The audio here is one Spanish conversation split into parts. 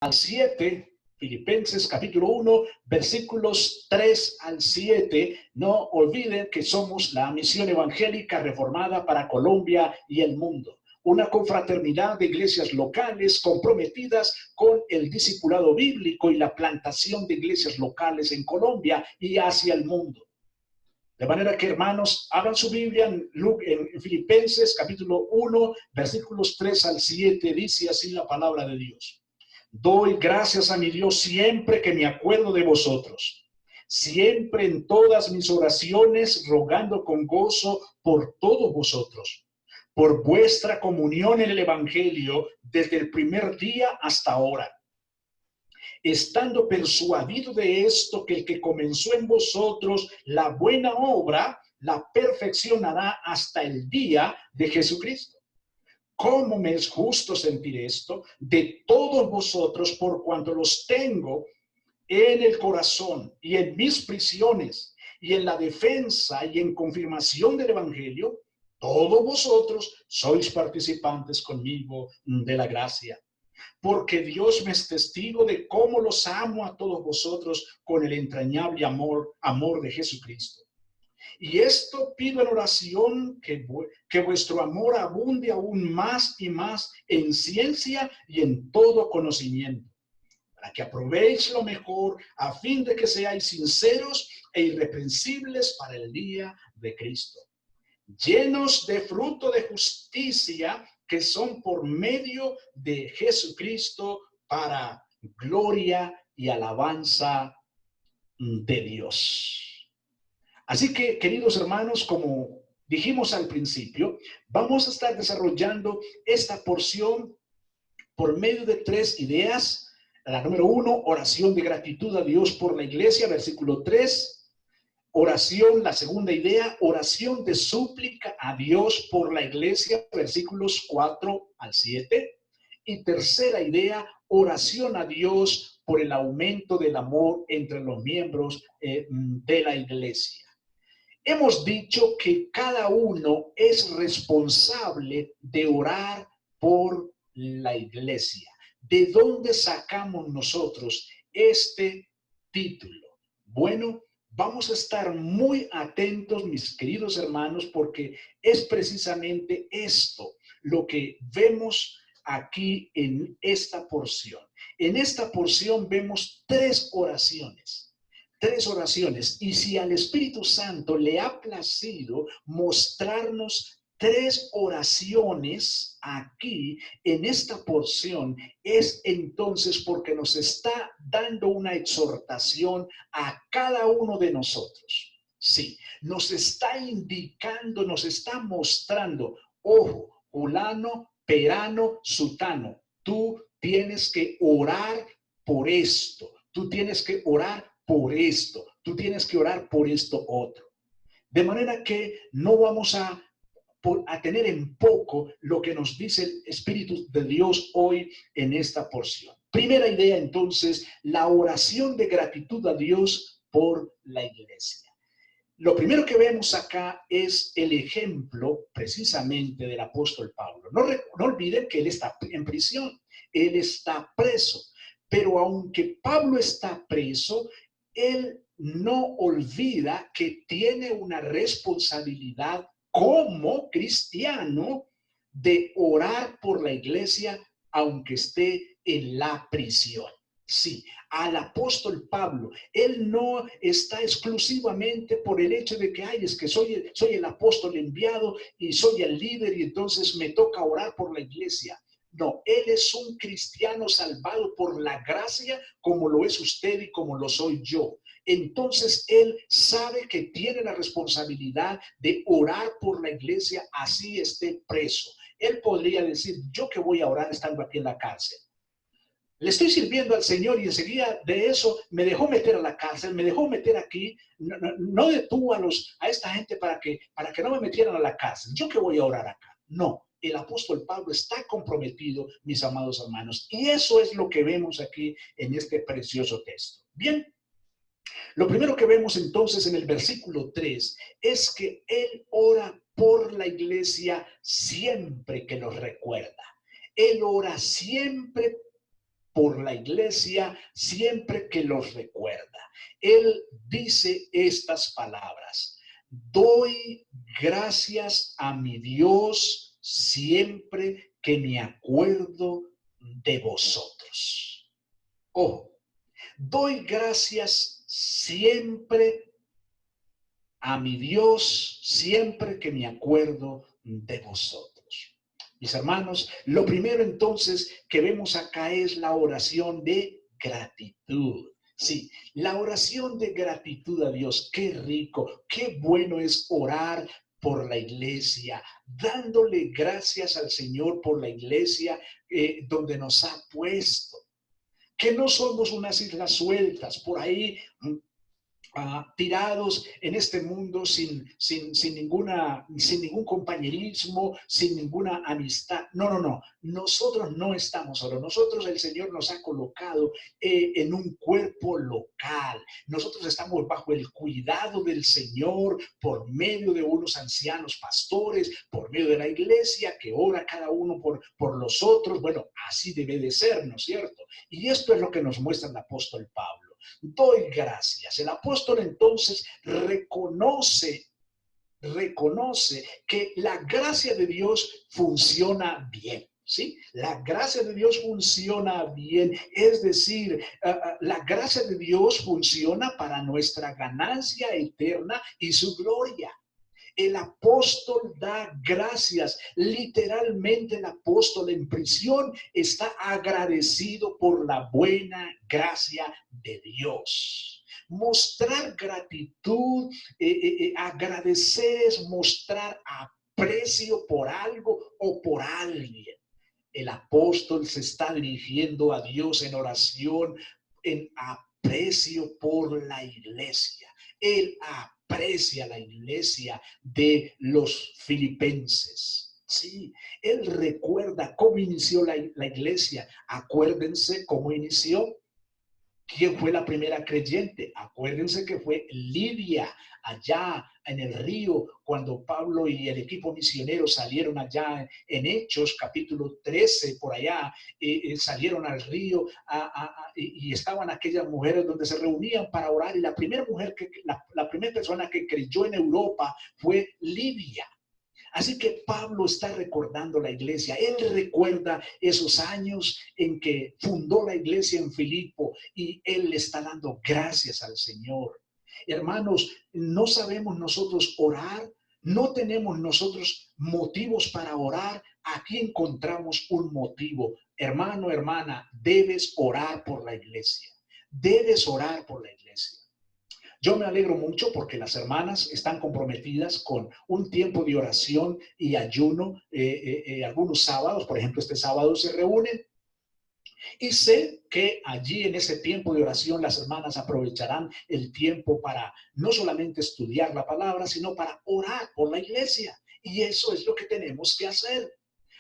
al 7, Filipenses capítulo 1, versículos 3 al 7. No olviden que somos la misión evangélica reformada para Colombia y el mundo. Una confraternidad de iglesias locales comprometidas con el discipulado bíblico y la plantación de iglesias locales en Colombia y hacia el mundo. De manera que, hermanos, abran su Biblia en Filipenses capítulo 1, versículos 3 al 7, dice así la palabra de Dios. Doy gracias a mi Dios siempre que me acuerdo de vosotros, siempre en todas mis oraciones, rogando con gozo por todos vosotros, por vuestra comunión en el Evangelio desde el primer día hasta ahora, estando persuadido de esto, que el que comenzó en vosotros la buena obra, la perfeccionará hasta el día de Jesucristo. ¿Cómo me es justo sentir esto de todos vosotros, por cuanto los tengo en el corazón y en mis prisiones y en la defensa y en confirmación del Evangelio? Todos vosotros sois participantes conmigo de la gracia. Porque Dios me es testigo de cómo los amo a todos vosotros con el entrañable amor de Jesucristo. Y esto pido en oración, que vuestro amor abunde aún más y más en ciencia y en todo conocimiento, para que aprobéis lo mejor, a fin de que seáis sinceros e irreprensibles para el día de Cristo, llenos de fruto de justicia, que son por medio de Jesucristo, para gloria y alabanza de Dios. Así que, queridos hermanos, como dijimos al principio, vamos a estar desarrollando esta porción por medio de 3 ideas. La número 1, oración de gratitud a Dios por la iglesia, versículo 3. Oración, la segunda idea, oración de súplica a Dios por la iglesia, versículos 4 al 7. Y tercera idea, oración a Dios por el aumento del amor entre los miembros de la iglesia. Hemos dicho que cada uno es responsable de orar por la iglesia. ¿De dónde sacamos nosotros este título? Bueno, vamos a estar muy atentos, mis queridos hermanos, porque es precisamente esto lo que vemos aquí en esta porción. En esta porción vemos 3 oraciones. 3 oraciones, y si al Espíritu Santo le ha placido mostrarnos 3 oraciones aquí en esta porción, es entonces porque nos está dando una exhortación a cada uno de nosotros. Sí, nos está indicando, nos está mostrando, ojo, fulano, perano, sutano, tú tienes que orar por esto, tú tienes que orar por esto, tú tienes que orar por esto otro. De manera que no vamos a tener en poco lo que nos dice el Espíritu de Dios hoy en esta porción. Primera idea, entonces, la oración de gratitud a Dios por la iglesia. Lo primero que vemos acá es el ejemplo precisamente del apóstol Pablo. No olviden que él está en prisión, él está preso, pero aunque Pablo está preso, él no olvida que tiene una responsabilidad como cristiano de orar por la iglesia aunque esté en la prisión. Sí, al apóstol Pablo, él no está exclusivamente por el hecho de que, es que soy el apóstol enviado y soy el líder y entonces me toca orar por la iglesia. No, él es un cristiano salvado por la gracia, como lo es usted y como lo soy yo. Entonces él sabe que tiene la responsabilidad de orar por la iglesia, así esté preso. Él podría decir, ¿yo qué voy a orar estando aquí en la cárcel? Le estoy sirviendo al Señor y enseguida de eso me dejó meter a la cárcel, me dejó meter aquí, no detuvo a esta gente para que no me metieran a la cárcel. ¿Yo qué voy a orar acá? No. El apóstol Pablo está comprometido, mis amados hermanos, y eso es lo que vemos aquí en este precioso texto. Bien, lo primero que vemos entonces en el versículo 3 es que él ora por la iglesia siempre que los recuerda. Él ora siempre por la iglesia siempre que los recuerda. Él dice estas palabras: doy gracias a mi Dios siempre que me acuerdo de vosotros. Ojo, doy gracias siempre a mi Dios siempre que me acuerdo de vosotros. Mis hermanos, lo primero entonces que vemos acá es la oración de gratitud. Sí, la oración de gratitud a Dios. Qué rico, qué bueno es orar por la iglesia, dándole gracias al Señor por la iglesia donde nos ha puesto. Que no somos unas islas sueltas por ahí, tirados en este mundo sin ningún compañerismo, sin ninguna amistad. No. Nosotros no estamos solos. Nosotros, el Señor nos ha colocado en un cuerpo local. Nosotros estamos bajo el cuidado del Señor por medio de unos ancianos pastores, por medio de la iglesia que ora cada uno por los otros. Bueno, así debe de ser, ¿no es cierto? Y esto es lo que nos muestra el apóstol Pablo. Doy gracias. El apóstol entonces reconoce que la gracia de Dios funciona bien. ¿Sí? La gracia de Dios funciona bien, es decir, la gracia de Dios funciona para nuestra ganancia eterna y su gloria. El apóstol da gracias. Literalmente el apóstol en prisión está agradecido por la buena gracia de Dios. Mostrar gratitud, agradecer es mostrar aprecio por algo o por alguien. El apóstol se está dirigiendo a Dios en oración, en aprecio por la iglesia. Él aprecia la iglesia de los filipenses. Sí, él recuerda cómo inició la iglesia. Acuérdense cómo inició. ¿Quién fue la primera creyente? Acuérdense que fue Lidia, allá en el río, cuando Pablo y el equipo misionero salieron allá en Hechos, capítulo 13, por allá, salieron al río y estaban aquellas mujeres donde se reunían para orar. Y la primera mujer, la primera persona que creyó en Europa fue Lidia. Así que Pablo está recordando la iglesia. Él recuerda esos años en que fundó la iglesia en Filipo y él le está dando gracias al Señor. Hermanos, no sabemos nosotros orar, no tenemos nosotros motivos para orar. Aquí encontramos un motivo. Hermano, hermana, debes orar por la iglesia. Debes orar por la iglesia. Yo me alegro mucho porque las hermanas están comprometidas con un tiempo de oración y ayuno. Algunos sábados, por ejemplo, este sábado se reúnen. Y sé que allí en ese tiempo de oración las hermanas aprovecharán el tiempo para no solamente estudiar la palabra, sino para orar por la iglesia. Y eso es lo que tenemos que hacer.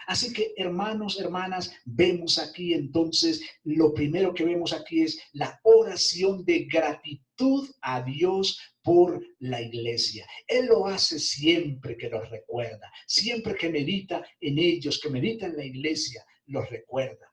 Así que, hermanos, hermanas, vemos aquí entonces, lo primero que vemos aquí es la oración de gratitud a Dios por la iglesia. Él lo hace siempre que los recuerda, siempre que medita en ellos, que medita en la iglesia, los recuerda.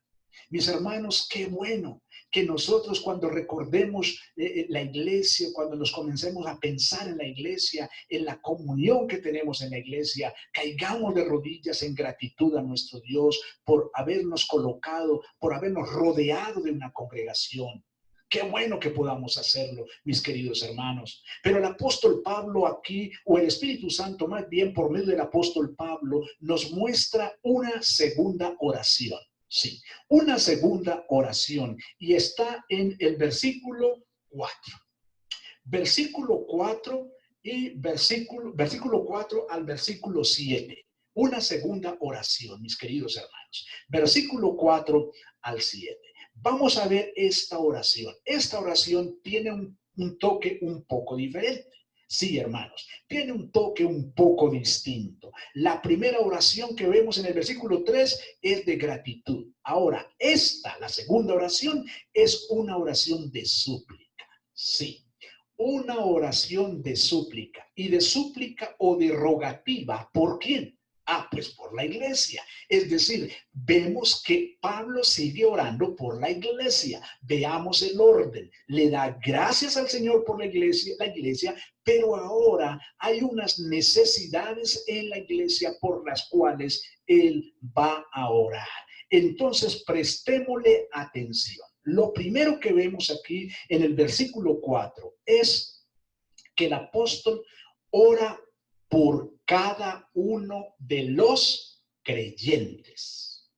Mis hermanos, qué bueno que nosotros cuando recordemos la iglesia, cuando nos comencemos a pensar en la iglesia, en la comunión que tenemos en la iglesia, caigamos de rodillas en gratitud a nuestro Dios por habernos colocado, por habernos rodeado de una congregación. Qué bueno que podamos hacerlo, mis queridos hermanos. Pero el apóstol Pablo aquí, o el Espíritu Santo más bien por medio del apóstol Pablo, nos muestra una segunda oración. Sí, una segunda oración y está en el versículo 4. Versículo 4 y versículo 4 al versículo 7. Una segunda oración, mis queridos hermanos. Versículo 4 al 7. Vamos a ver esta oración. Esta oración tiene un toque un poco diferente. Sí, hermanos, tiene un toque un poco distinto. La primera oración que vemos en el versículo 3 es de gratitud. Ahora, la segunda oración, es una oración de súplica. Sí, una oración de súplica. ¿Y de súplica o de rogativa? ¿Por quién? Pues por la iglesia. Es decir, vemos que Pablo sigue orando por la iglesia. Veamos el orden. Le da gracias al Señor por la iglesia, pero ahora hay unas necesidades en la iglesia por las cuales él va a orar. Entonces, prestémosle atención. Lo primero que vemos aquí en el versículo 4 es que el apóstol ora por cada uno de los creyentes.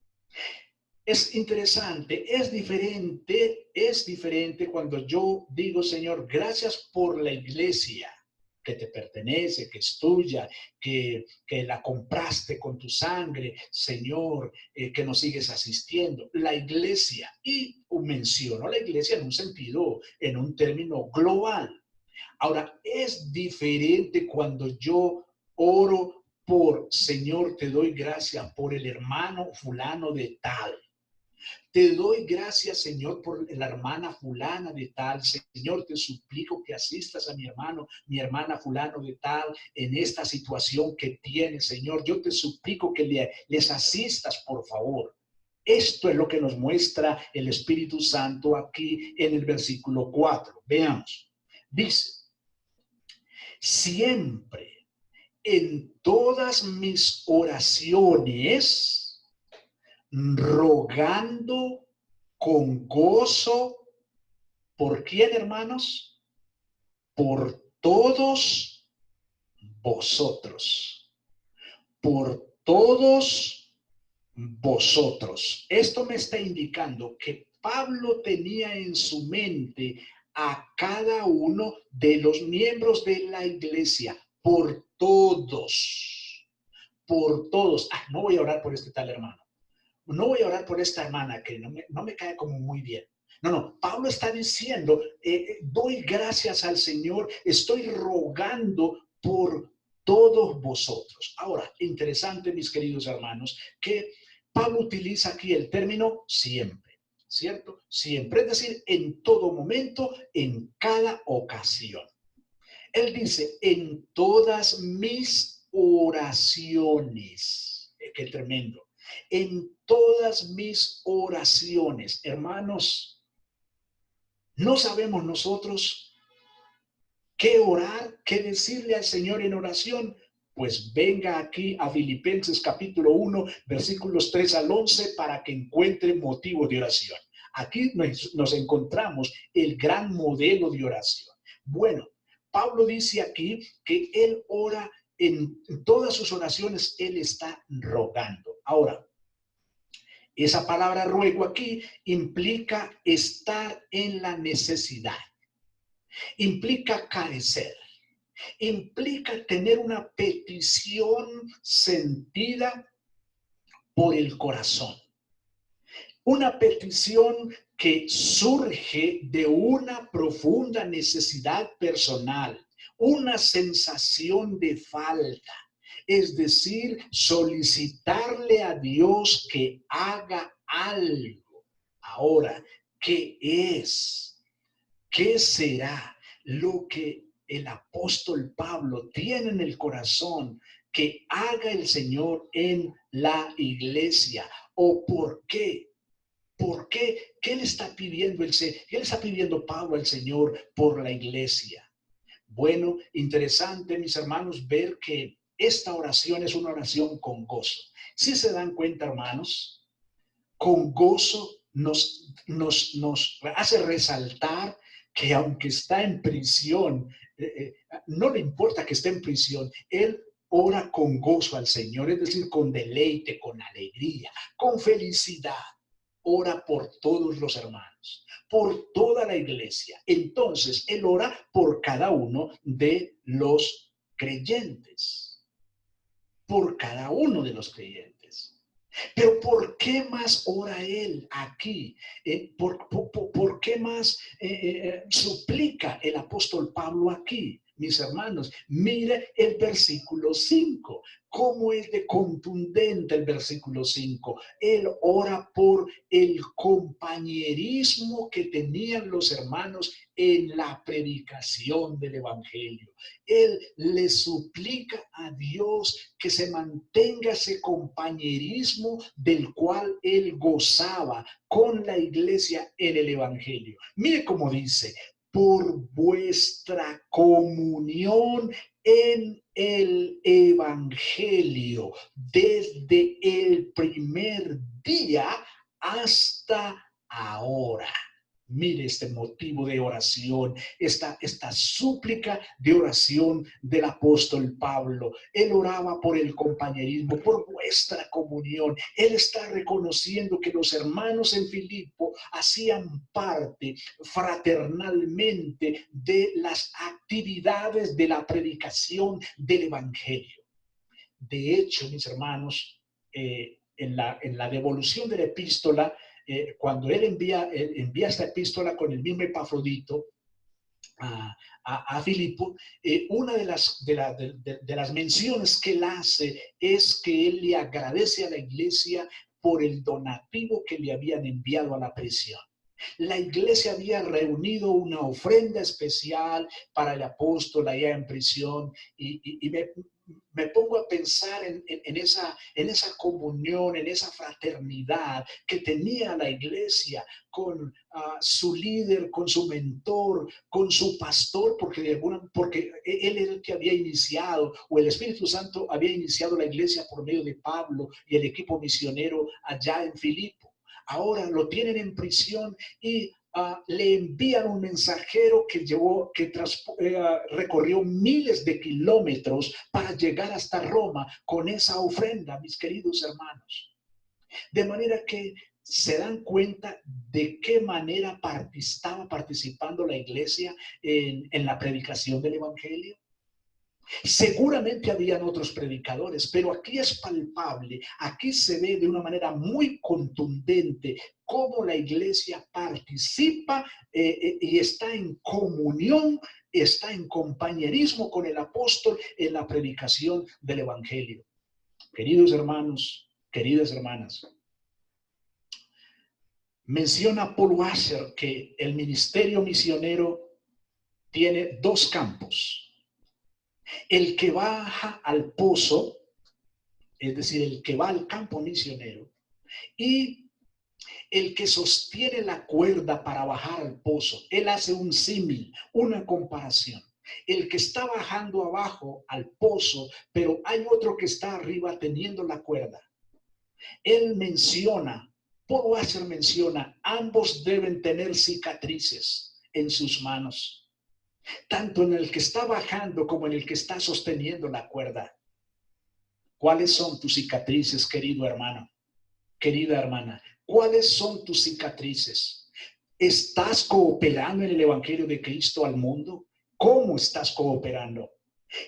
Es interesante, es diferente cuando yo digo, Señor, gracias por la iglesia que te pertenece, que es tuya, que la compraste con tu sangre, Señor, que nos sigues asistiendo. La iglesia, y menciono la iglesia en un sentido, en un término global. Ahora, es diferente cuando yo oro por, Señor, te doy gracias por el hermano fulano de tal. Te doy gracias, Señor, por la hermana fulana de tal. Señor, te suplico que asistas a mi hermano, mi hermana fulano de tal, en esta situación que tiene, Señor. Yo te suplico que les asistas, por favor. Esto es lo que nos muestra el Espíritu Santo aquí en el versículo 4. Veamos. Dice, siempre en todas mis oraciones, rogando con gozo, ¿por quién, hermanos? Por todos vosotros. Por todos vosotros. Esto me está indicando que Pablo tenía en su mente a cada uno de los miembros de la iglesia, por todos, por todos. No voy a orar por este tal hermano. No voy a orar por esta hermana que no me cae como muy bien. No, Pablo está diciendo, doy gracias al Señor, estoy rogando por todos vosotros. Ahora, interesante, mis queridos hermanos, que Pablo utiliza aquí el término siempre, ¿cierto? Siempre, es decir, en todo momento, en cada ocasión. Él dice, en todas mis oraciones. Qué tremendo. En todas mis oraciones, hermanos, no sabemos nosotros qué orar, qué decirle al Señor en oración. Pues venga aquí a Filipenses capítulo 1, versículos 3 al 11 para que encuentre motivo de oración. Aquí nos encontramos el gran modelo de oración. Bueno, Pablo dice aquí que él ora en todas sus oraciones, él está rogando. Ahora, esa palabra ruego aquí implica estar en la necesidad, implica carecer, implica tener una petición sentida por el corazón. Una petición que surge de una profunda necesidad personal, una sensación de falta. Es decir, solicitarle a Dios que haga algo. Ahora, ¿qué es? ¿Qué será lo que el apóstol Pablo tiene en el corazón que haga el Señor en la iglesia? ¿O por qué? ¿Por qué? ¿Qué le está pidiendo qué le está pidiendo Pablo al Señor por la iglesia? Bueno, interesante, mis hermanos, ver que esta oración es una oración con gozo. ¿Sí se dan cuenta, hermanos? Con gozo nos hace resaltar que aunque está en prisión, no le importa que esté en prisión, él ora con gozo al Señor, es decir, con deleite, con alegría, con felicidad. Ora por todos los hermanos, por toda la iglesia. Entonces, él ora por cada uno de los creyentes. Por cada uno de los creyentes. Pero ¿por qué más ora él aquí? ¿Por qué más suplica el apóstol Pablo aquí? mis hermanos. Mire el versículo 5. ¿Cómo es de contundente el versículo 5? Él ora por el compañerismo que tenían los hermanos en la predicación del evangelio. Él le suplica a Dios que se mantenga ese compañerismo del cual él gozaba con la iglesia en el evangelio. Mire cómo dice: por vuestra comunión en el evangelio desde el primer día hasta ahora. Mire este motivo de oración, esta súplica de oración del apóstol Pablo. Él oraba por el compañerismo, por vuestra comunión. Él está reconociendo que los hermanos en Filipo hacían parte fraternalmente de las actividades de la predicación del evangelio. De hecho, mis hermanos, en la devolución de la epístola, cuando él envía esta epístola con el mismo Epafrodito a Filipo, una de las menciones que él hace es que él le agradece a la iglesia por el donativo que le habían enviado a la prisión. La iglesia había reunido una ofrenda especial para el apóstol allá en prisión, y me pongo a pensar en esa comunión, en esa fraternidad que tenía la iglesia con su líder, con su mentor, con su pastor, porque él era el que había iniciado, o el Espíritu Santo había iniciado la iglesia por medio de Pablo y el equipo misionero allá en Filipo. Ahora lo tienen en prisión y le envían un mensajero que recorrió miles de kilómetros para llegar hasta Roma con esa ofrenda, mis queridos hermanos. De manera que se dan cuenta de qué manera estaba participando la iglesia en la predicación del evangelio. Seguramente habían otros predicadores, pero aquí es palpable, aquí se ve de una manera muy contundente cómo la iglesia participa y está en comunión, está en compañerismo con el apóstol en la predicación del evangelio. Queridos hermanos, queridas hermanas, menciona Paul Washer que el ministerio misionero tiene dos campos. El que baja al pozo, es decir, el que va al campo misionero, y el que sostiene la cuerda para bajar al pozo. Él hace un símil, una comparación. El que está bajando abajo al pozo, pero hay otro que está arriba teniendo la cuerda. Él menciona, Paul Washer menciona, ambos deben tener cicatrices en sus manos, tanto en el que está bajando como en el que está sosteniendo la cuerda. ¿Cuáles son tus cicatrices, querido hermano? Querida hermana, ¿cuáles son tus cicatrices? ¿Estás cooperando en el evangelio de Cristo al mundo? ¿Cómo estás cooperando?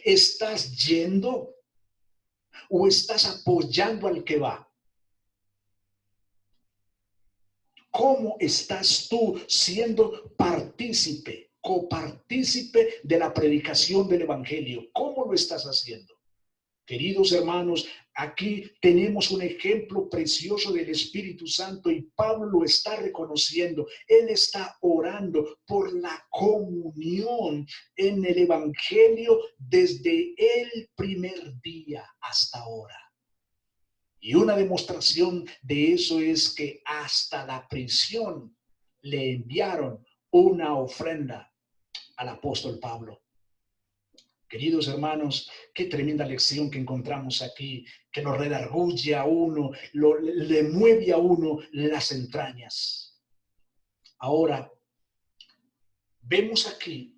¿Estás yendo o estás apoyando al que va? ¿Cómo estás tú siendo partícipe, copartícipe de la predicación del evangelio? ¿Cómo lo estás haciendo? Queridos hermanos, aquí tenemos un ejemplo precioso del Espíritu Santo y Pablo lo está reconociendo. Él está orando por la comunión en el evangelio desde el primer día hasta ahora. Y una demostración de eso es que hasta la prisión le enviaron una ofrenda al apóstol Pablo. Queridos hermanos, qué tremenda lección que encontramos aquí, que nos redarguye a uno, le mueve a uno las entrañas. Ahora, vemos aquí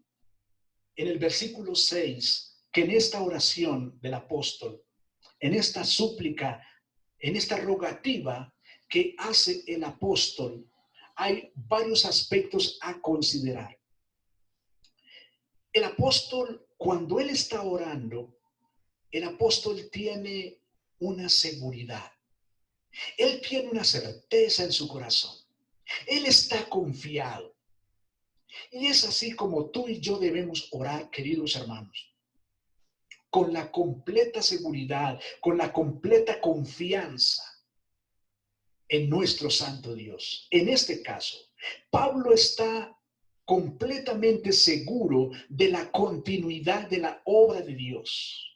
en el versículo 6 que en esta oración del apóstol, en esta súplica, en esta rogativa que hace el apóstol, hay varios aspectos a considerar. El apóstol, cuando él está orando, el apóstol tiene una seguridad. Él tiene una certeza en su corazón. Él está confiado. Y es así como tú y yo debemos orar, queridos hermanos, con la completa seguridad, con la completa confianza en nuestro santo Dios. En este caso, Pablo está completamente seguro de la continuidad de la obra de Dios.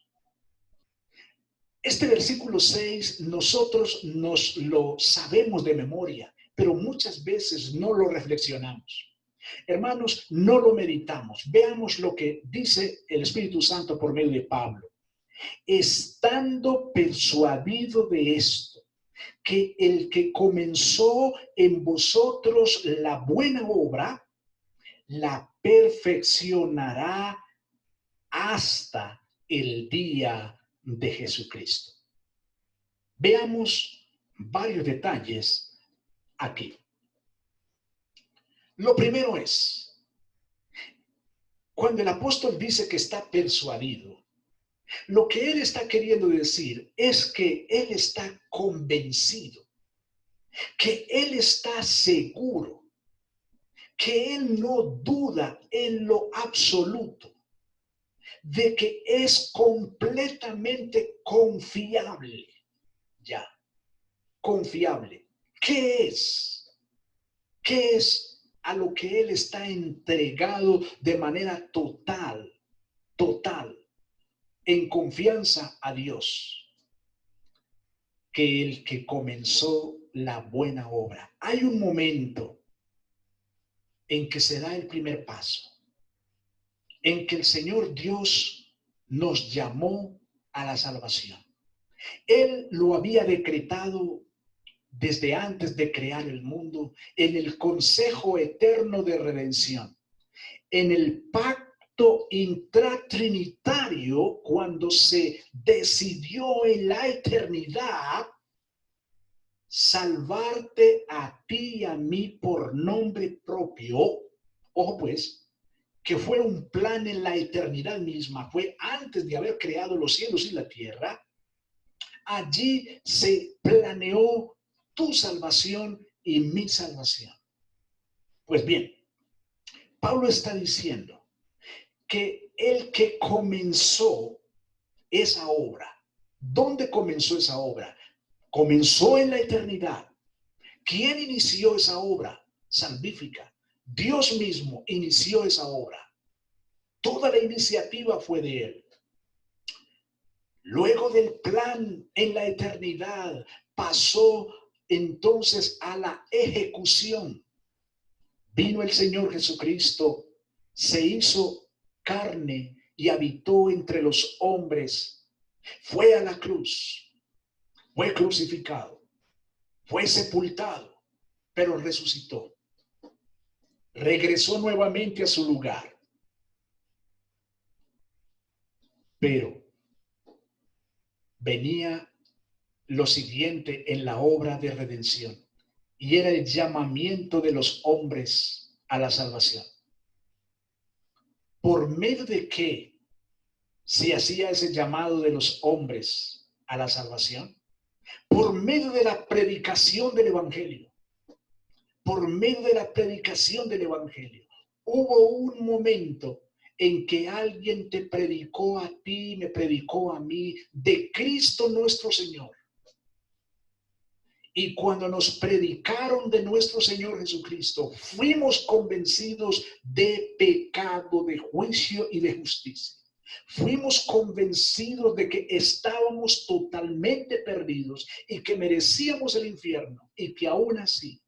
Este versículo 6 nosotros nos lo sabemos de memoria, pero muchas veces no lo reflexionamos. Hermanos, no lo meditamos. Veamos lo que dice el Espíritu Santo por medio de Pablo. Estando persuadido de esto, que el que comenzó en vosotros la buena obra, la perfeccionará hasta el día de Jesucristo. Veamos varios detalles aquí. Lo primero es, cuando el apóstol dice que está persuadido, lo que él está queriendo decir es que él está convencido, que él está seguro, que él no duda en lo absoluto de que es completamente confiable. Ya, confiable. ¿Qué es? ¿Qué es a lo que él está entregado de manera total, en confianza a Dios? Que el que comenzó la buena obra. Hay un momento en que se da el primer paso, en que el Señor Dios nos llamó a la salvación. Él lo había decretado desde antes de crear el mundo, en el consejo eterno de redención, en el pacto intratrinitario, cuando se decidió en la eternidad salvarte a ti y a mí por nombre propio. Ojo pues, que fue un plan en la eternidad misma, fue antes de haber creado los cielos y la tierra. Allí se planeó tu salvación y mi salvación. Pues bien, Pablo está diciendo que el que comenzó esa obra, ¿dónde comenzó esa obra? Comenzó en la eternidad. ¿Quién inició esa obra salvífica? Dios mismo inició esa obra. Toda la iniciativa fue de él. Luego del plan en la eternidad, pasó entonces a la ejecución. Vino el Señor Jesucristo, se hizo carne y habitó entre los hombres. Fue a la cruz, fue crucificado, fue sepultado, pero resucitó. Regresó nuevamente a su lugar. Pero venía lo siguiente en la obra de redención, y era el llamamiento de los hombres a la salvación. ¿Por medio de qué se hacía ese llamado de los hombres a la salvación? Por medio de la predicación del Evangelio. Por medio de la predicación del Evangelio. Hubo un momento en que alguien te predicó a ti, me predicó a mí, de Cristo nuestro Señor. Y cuando nos predicaron de nuestro Señor Jesucristo, fuimos convencidos de pecado, de juicio y de justicia. Fuimos convencidos de que estábamos totalmente perdidos y que merecíamos el infierno, y que aún así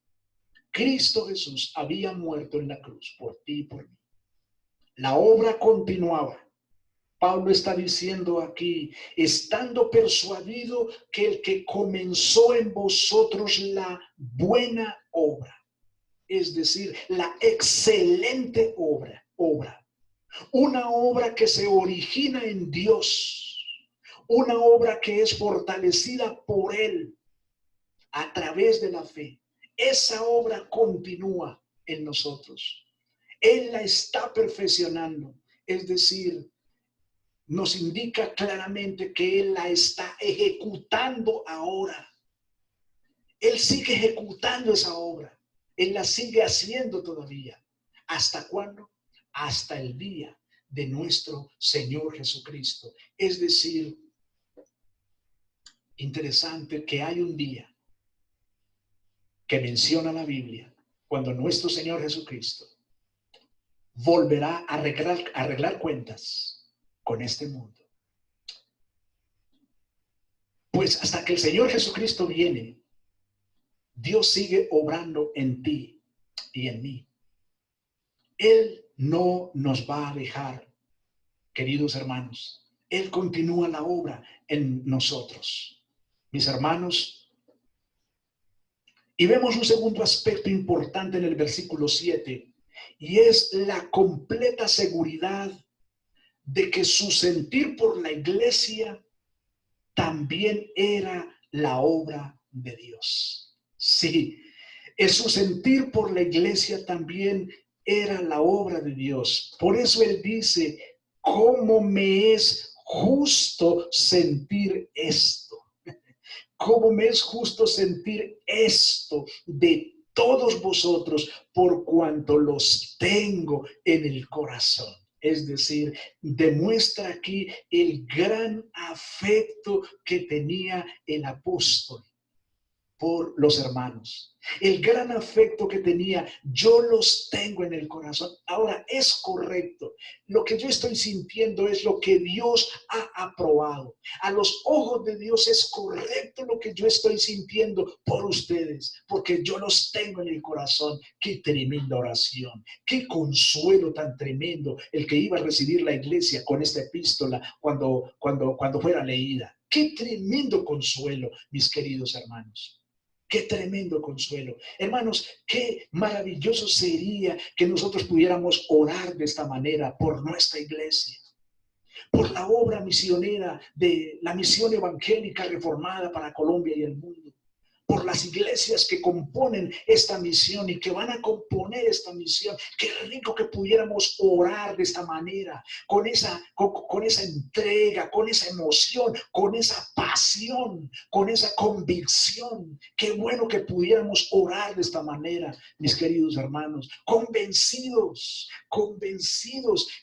Cristo Jesús había muerto en la cruz por ti y por mí. La obra continuaba. Pablo está diciendo aquí, estando persuadido que el que comenzó en vosotros la buena obra, es decir, la excelente obra, una obra que se origina en Dios, una obra que es fortalecida por Él a través de la fe. Esa obra continúa en nosotros. Él la está perfeccionando, es decir, nos indica claramente que Él la está ejecutando ahora. Él sigue ejecutando esa obra. Él la sigue haciendo todavía. ¿Hasta cuándo? Hasta el día de nuestro Señor Jesucristo. Es decir, interesante que hay un día que menciona la Biblia cuando nuestro Señor Jesucristo volverá a arreglar cuentas con este mundo. Pues hasta que el Señor Jesucristo viene, Dios sigue obrando en ti y en mí. Él no nos va a dejar, queridos hermanos. Él continúa la obra en nosotros, mis hermanos. Y vemos un segundo aspecto importante en el versículo 7, y es la completa seguridad de que su sentir por la iglesia también era la obra de Dios. Sí, su sentir por la iglesia también era la obra de Dios. Por eso él dice, ¿cómo me es justo sentir esto? ¿Cómo me es justo sentir esto de todos vosotros por cuanto los tengo en el corazón? Es decir, demuestra aquí el gran afecto que tenía el apóstol por los hermanos. El gran afecto que tenía, yo los tengo en el corazón. Ahora, es correcto. Lo que yo estoy sintiendo es lo que Dios ha aprobado. A los ojos de Dios es correcto lo que yo estoy sintiendo por ustedes, porque yo los tengo en el corazón. Qué tremenda oración, qué consuelo tan tremendo el que iba a recibir la iglesia con esta epístola cuando fuera leída. Qué tremendo consuelo, mis queridos hermanos. Qué tremendo consuelo. Hermanos, qué maravilloso sería que nosotros pudiéramos orar de esta manera por nuestra iglesia, por la obra misionera de la misión evangélica reformada para Colombia y el mundo, por las iglesias que componen esta misión y que van a componer esta misión. Qué rico que pudiéramos orar de esta manera, con esa entrega, con esa emoción, con esa pasión, con esa convicción. Qué bueno que pudiéramos orar de esta manera, mis queridos hermanos, convencidos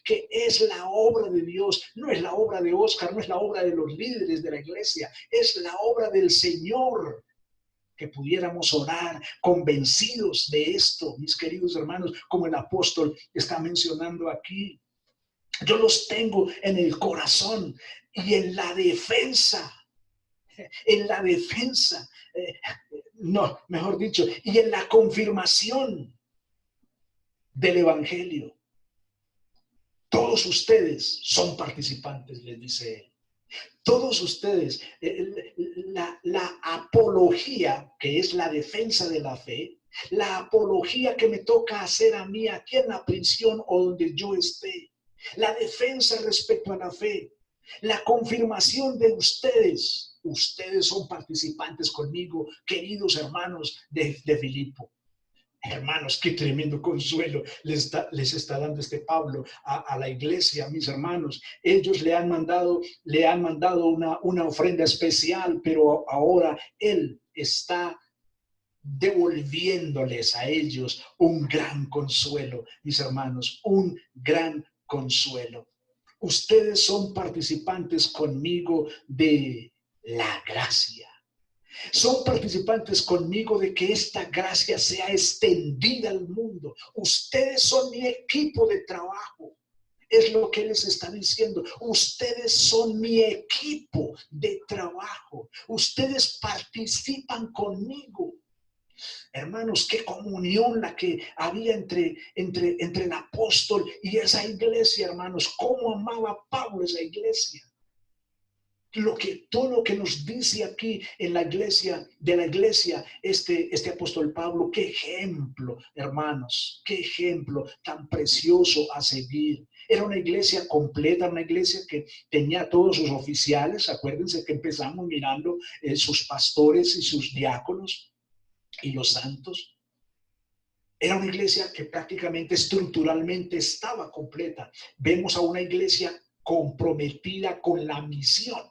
que es la obra de Dios. No es la obra de Oscar, no es la obra de los líderes de la iglesia, es la obra del Señor. Que pudiéramos orar convencidos de esto, mis queridos hermanos, como el apóstol está mencionando aquí. Yo los tengo en el corazón y en la defensa, no, mejor dicho, y en la confirmación del evangelio. Todos ustedes son participantes, les dice él. Todos ustedes, la apología, que es la defensa de la fe, la apología que me toca hacer a mí aquí en la prisión o donde yo esté, la defensa respecto a la fe, la confirmación de ustedes. Ustedes son participantes conmigo, queridos hermanos de Filipo. Hermanos, qué tremendo consuelo les está dando este Pablo a la iglesia, mis hermanos. Ellos le han mandado una ofrenda especial, pero ahora él está devolviéndoles a ellos un gran consuelo, mis hermanos, un gran consuelo. Ustedes son participantes conmigo de la gracia. Son participantes conmigo de que esta gracia sea extendida al mundo. Ustedes son mi equipo de trabajo. Es lo que les está diciendo. Ustedes son mi equipo de trabajo. Ustedes participan conmigo. Hermanos, qué comunión la que había entre el apóstol y esa iglesia, hermanos. Cómo amaba Pablo esa iglesia. Todo lo que nos dice aquí en la iglesia, este apóstol Pablo, qué ejemplo, hermanos, qué ejemplo tan precioso a seguir. Era una iglesia completa, una iglesia que tenía todos sus oficiales. Acuérdense que empezamos mirando sus pastores y sus diáconos y los santos. Era una iglesia que prácticamente estructuralmente estaba completa. Vemos a una iglesia comprometida con la misión.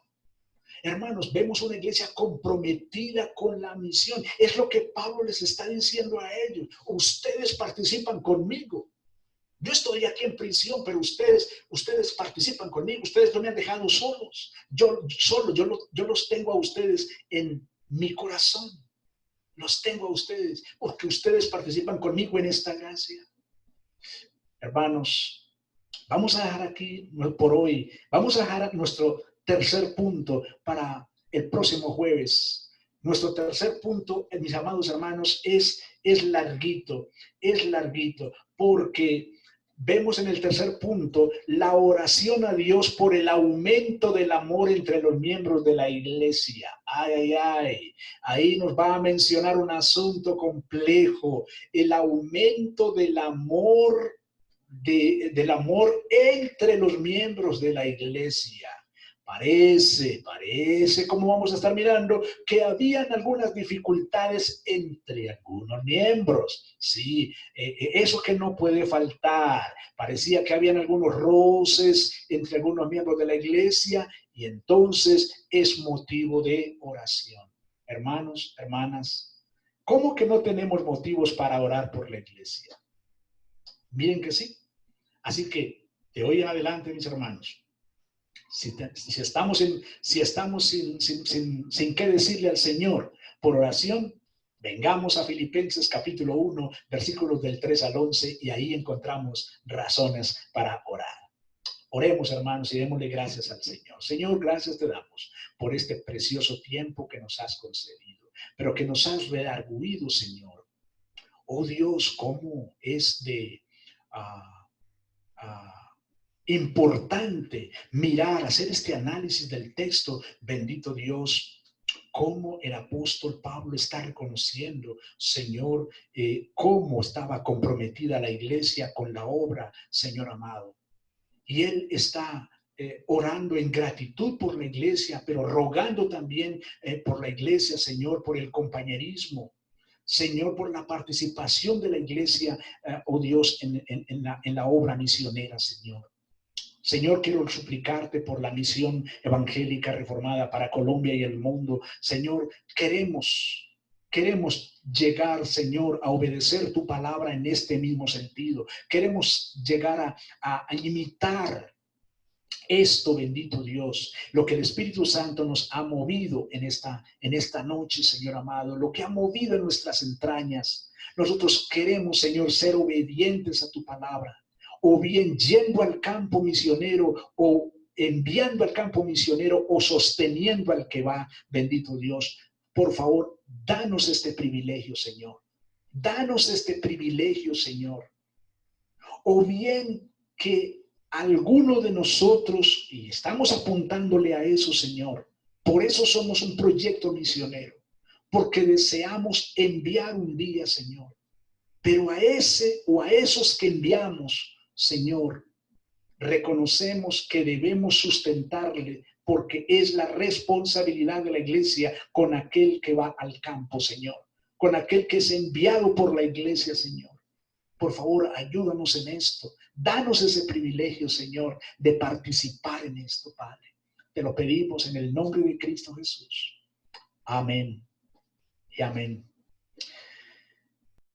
Hermanos, vemos una iglesia comprometida con la misión. Es lo que Pablo les está diciendo a ellos. Ustedes participan conmigo. Yo estoy aquí en prisión, pero ustedes participan conmigo. Ustedes no me han dejado solos. Yo los tengo a ustedes en mi corazón. Los tengo a ustedes porque ustedes participan conmigo en esta gracia. Hermanos, vamos a dejar aquí por hoy. Vamos a dejar nuestro tercer punto para el próximo jueves. Nuestro tercer punto, mis amados hermanos, es larguito, porque vemos en el tercer punto la oración a Dios por el aumento del amor entre los miembros de la iglesia. Ay, ay, ay. Ahí nos va a mencionar un asunto complejo, el aumento del amor, del amor entre los miembros de la iglesia. Parece, como vamos a estar mirando, que habían algunas dificultades entre algunos miembros. Sí, eso que no puede faltar. Parecía que habían algunos roces entre algunos miembros de la iglesia y entonces es motivo de oración. Hermanos, hermanas, ¿cómo que no tenemos motivos para orar por la iglesia? Miren que sí. Así que de hoy en adelante, mis hermanos, si estamos sin qué decirle al Señor por oración, vengamos a Filipenses capítulo 1, versículos del 3 al 11, y ahí encontramos razones para orar. Oremos, hermanos, y démosle gracias al Señor. Señor, gracias te damos por este precioso tiempo que nos has concedido, pero que nos has redarguido, Señor. Oh Dios, cómo es de importante mirar, hacer este análisis del texto. Bendito Dios, cómo el apóstol Pablo está reconociendo, Señor, cómo estaba comprometida la iglesia con la obra, Señor amado. Y él está orando en gratitud por la iglesia, pero rogando también por la iglesia, Señor, por el compañerismo. Señor, por la participación de la iglesia, oh Dios, en la obra misionera, Señor. Señor, quiero suplicarte por la misión evangélica reformada para Colombia y el mundo. Señor, queremos llegar, Señor, a obedecer tu palabra en este mismo sentido. Queremos llegar a imitar esto, bendito Dios, lo que el Espíritu Santo nos ha movido en esta noche, Señor amado, lo que ha movido en nuestras entrañas. Nosotros queremos, Señor, ser obedientes a tu palabra, o bien yendo al campo misionero, o enviando al campo misionero, o sosteniendo al que va, bendito Dios. Por favor, danos este privilegio, Señor. Danos este privilegio, Señor. O bien que alguno de nosotros, y estamos apuntándole a eso, Señor, por eso somos un proyecto misionero, porque deseamos enviar un día, Señor. Pero a ese o a esos que enviamos, Señor, reconocemos que debemos sustentarle, porque es la responsabilidad de la iglesia con aquel que va al campo, Señor, con aquel que es enviado por la iglesia, Señor. Por favor, ayúdanos en esto. Danos ese privilegio, Señor, de participar en esto, Padre. Te lo pedimos en el nombre de Cristo Jesús. Amén y amén.